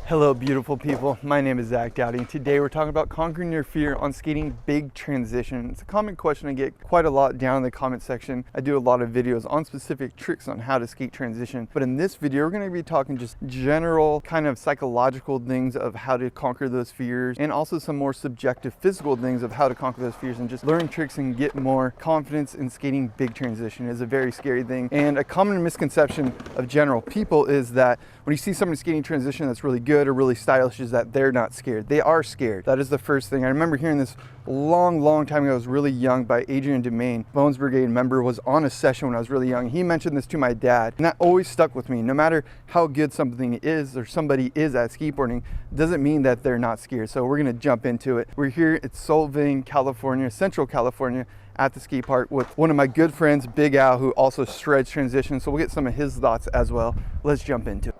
Hello beautiful people, my name is Zach Dowdy and today we're talking about conquering your fear on skating big transition. It's a common question I get quite a lot down in the comment section. I do a lot of videos on specific tricks on how to skate transition, but in this video we're going to be talking just general kind of psychological things of how to conquer those fears and also some more subjective physical things of how to conquer those fears and just learn tricks and get more confidence in skating big transition. Is a very scary thing, and a common misconception of general people is that when you see somebody skating transition that's really good or really stylish is that they're not scared. They are scared. That is the first thing. I remember hearing this long time ago. I was really young by Adrian Domain, Bones Brigade member, was on a session when I was really young. He mentioned this to my dad and that always stuck with me. No matter how good something is or somebody is at skateboarding, doesn't mean that they're not scared. So we're gonna jump into it. We're here at Soleil, California, Central California, at the skate park with one of my good friends, Big Al, who also shreds transition. So we'll get some of his thoughts as well. Let's jump into it.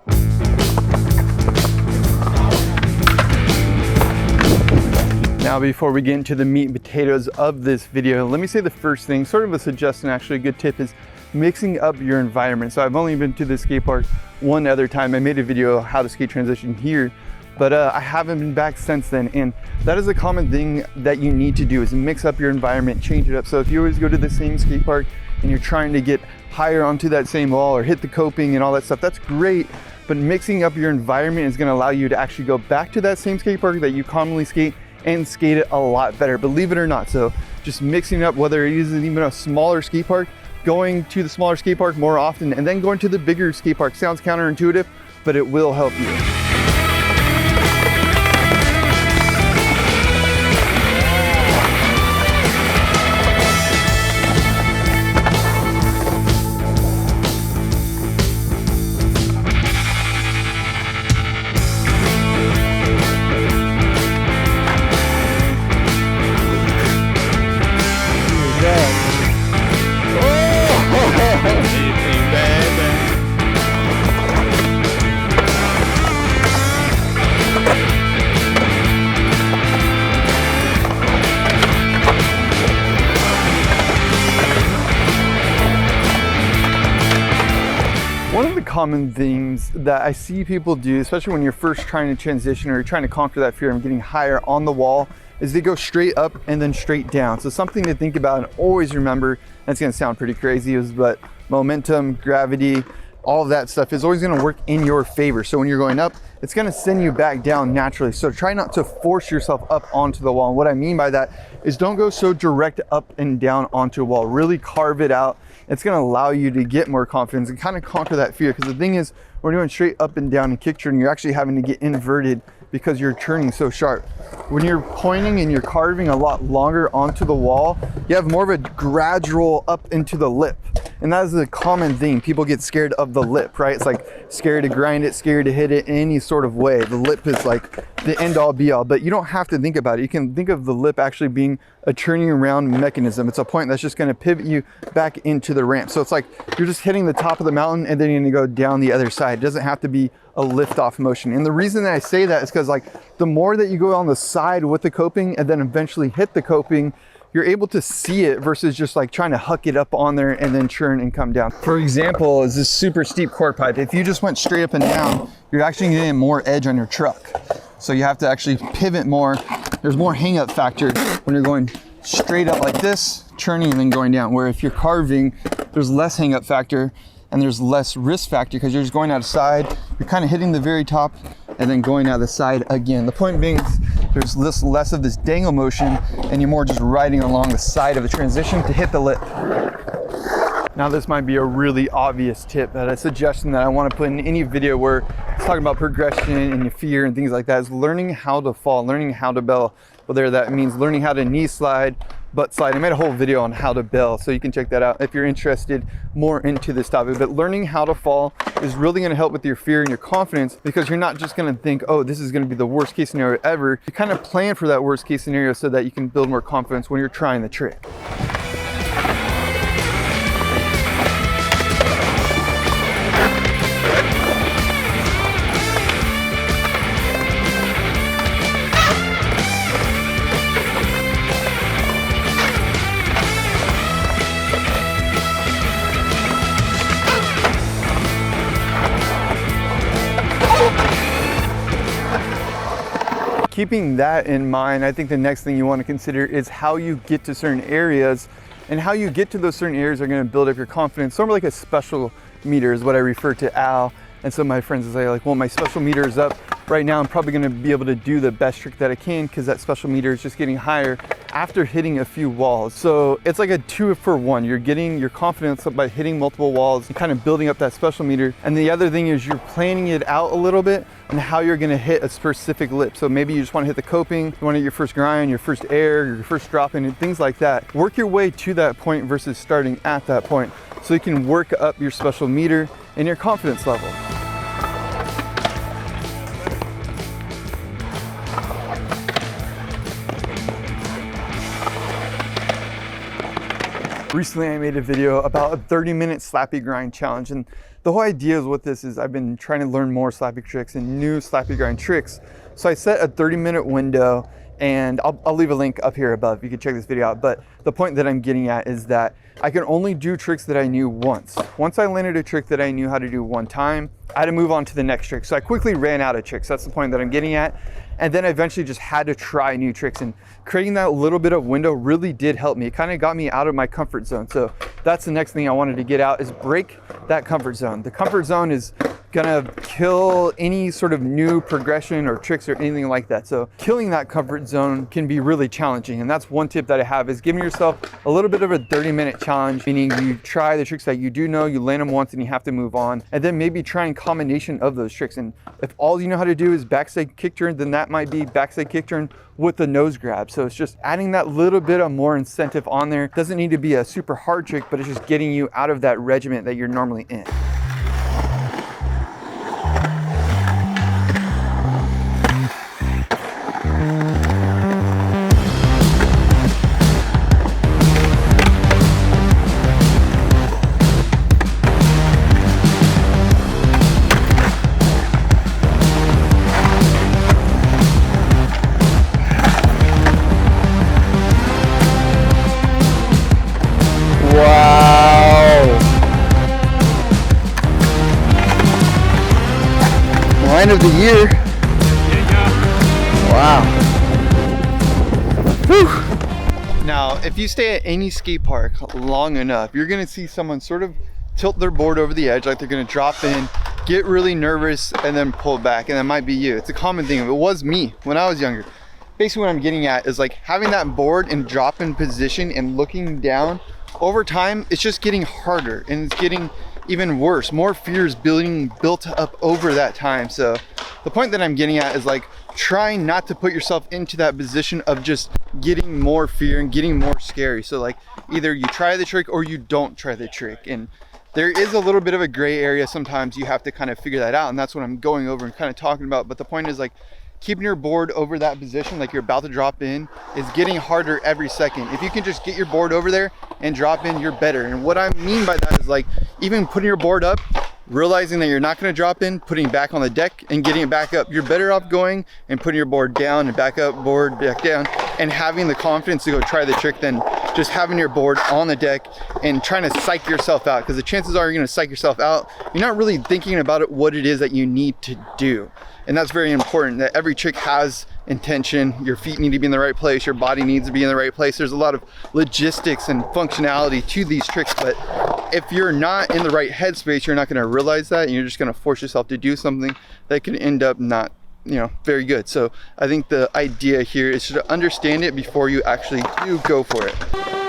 Now, before we get into the meat and potatoes of this video, let me say the first thing, sort of a suggestion, actually a good tip, is mixing up your environment. So I've only been to the skate park one other time. I made a video of how to skate transition here, but I haven't been back since then. And that is a common thing that you need to do, is mix up your environment, change it up. So if you always go to the same skate park and you're trying to get higher onto that same wall or hit the coping and all that stuff, that's great. But mixing up your environment is gonna allow you to actually go back to that same skate park that you commonly skate and skate it a lot better, believe it or not. So just mixing up, whether it is even a smaller skate park, going to the smaller skate park more often and then going to the bigger skate park sounds counterintuitive, but it will help you. One of the common things that I see people do, especially when you're first trying to transition or you're trying to conquer that fear of getting higher on the wall, is they go straight up and then straight down. So something to think about and always remember, that's gonna sound pretty crazy, but momentum, gravity, all of that stuff is always gonna work in your favor. So when you're going up, it's gonna send you back down naturally. So try not to force yourself up onto the wall. And what I mean by that is don't go so direct up and down onto a wall. Really carve it out. It's gonna allow you to get more confidence and kind of conquer that fear. Because the thing is, when you're doing straight up and down and kick turn, you're actually having to get inverted because you're turning so sharp. When you're pointing and you're carving a lot longer onto the wall, you have more of a gradual up into the lip. And that is a common thing. People get scared of the lip, right? It's like scared to grind it, scared to hit it in any sort of way. The lip is like the end all be all, but you don't have to think about it. You can think of the lip actually being a turning around mechanism. It's a point that's just gonna pivot you back into the ramp. So it's like you're just hitting the top of the mountain and then you're gonna go down the other side. It doesn't have to be a lift off motion. And the reason that I say that is because like the more that you go on the side with the coping and then eventually hit the coping, you're able to see it versus just like trying to huck it up on there and then churn and come down. For example, is this super steep cork pipe. If you just went straight up and down, you're actually getting more edge on your truck. So you have to actually pivot more. There's more hang up factor when you're going straight up like this, churning and then going down. Where if you're carving, there's less hang up factor and there's less wrist factor because you're just going out of side. You're kind of hitting the very top and then going out the side again. The point being, there's less of this dangle motion and you're more just riding along the side of the transition to hit the lip. Now this might be a really obvious tip, but a suggestion that I want to put in any video where it's talking about progression and your fear and things like that is learning how to fall, learning how to bail. Whether that means learning how to knee slide, butt slide. I made a whole video on how to bail, so you can check that out if you're interested more into this topic. But learning how to fall is really going to help with your fear and your confidence, because you're not just going to think, oh, this is going to be the worst case scenario ever. You kind of plan for that worst case scenario so that you can build more confidence when you're trying the trick. keeping that in mind, I think the next thing you want to consider is how you get to certain areas, and how you get to those certain areas are going to build up your confidence. Sort of like a special meter is what I refer to Al. And so my friends will say like, well, my special meter is up right now. I'm probably going to be able to do the best trick that I can because that special meter is just getting higher after hitting a few walls. So it's like a 2-for-1. You're getting your confidence up by hitting multiple walls and kind of building up that special meter. And the other thing is you're planning it out a little bit on how you're going to hit a specific lip. So maybe you just want to hit the coping, you want to hit your first grind, your first air, your first drop in, and things like that. Work your way to that point versus starting at that point so you can work up your special meter and your confidence level. Recently I made a video about a 30-minute slappy grind challenge, and the whole idea with this is I've been trying to learn more slappy tricks and new slappy grind tricks. So I set a 30-minute window, and I'll leave a link up here above. You can check this video out. But the point that I'm getting at is that I can only do tricks that I knew once. Once I landed a trick that I knew how to do one time, I had to move on to the next trick. So I quickly ran out of tricks. That's the point that I'm getting at. And then I eventually just had to try new tricks, and creating that little bit of window really did help me. It kind of got me out of my comfort zone. So that's the next thing I wanted to get out, is break that comfort zone. The comfort zone is gonna kill any sort of new progression or tricks or anything like that. So killing that comfort zone can be really challenging. And that's one tip that I have, is giving yourself a little bit of a 30-minute challenge, meaning you try the tricks that you do know, you land them once and you have to move on, and then maybe try a combination of those tricks. And if all you know how to do is backside kick turn, then that might be backside kick turn with the nose grab. So it's just adding that little bit of more incentive on there. Doesn't need to be a super hard trick, but it's just getting you out of that regiment that you're normally in. Line of the year. Wow. Whew. Now, if you stay at any skate park long enough, you're gonna see someone sort of tilt their board over the edge, like they're gonna drop in, get really nervous, and then pull back, and that might be you. It's a common thing. It was me when I was younger. Basically what I'm getting at is like having that board in drop in position and looking down, over time, it's just getting harder and it's getting even worse. More fear is built up over that time. So the point that I'm getting at is like trying not to put yourself into that position of just getting more fear and getting more scary. So like either you try the trick or you don't try the trick. And there is a little bit of a gray area. Sometimes you have to kind of figure that out, and that's what I'm going over and kind of talking about. But the point is like keeping your board over that position, like you're about to drop in, is getting harder every second. If you can just get your board over there and drop in, you're better. And what I mean by that is like even putting your board up, realizing that you're not going to drop in, putting it back on the deck and getting it back up. You're better off going and putting your board down and back up, board back down, and having the confidence to go try the trick than just having your board on the deck and trying to psych yourself out. Because the chances are you're going to psych yourself out. You're not really thinking about it, what it is that you need to do. And that's very important, that every trick has intention. Your feet need to be in the right place. Your body needs to be in the right place. There's a lot of logistics and functionality to these tricks, but if you're not in the right headspace, you're not going to realize that, and you're just going to force yourself to do something that could end up not, very good. So I think the idea here is to understand it before you actually do go for it.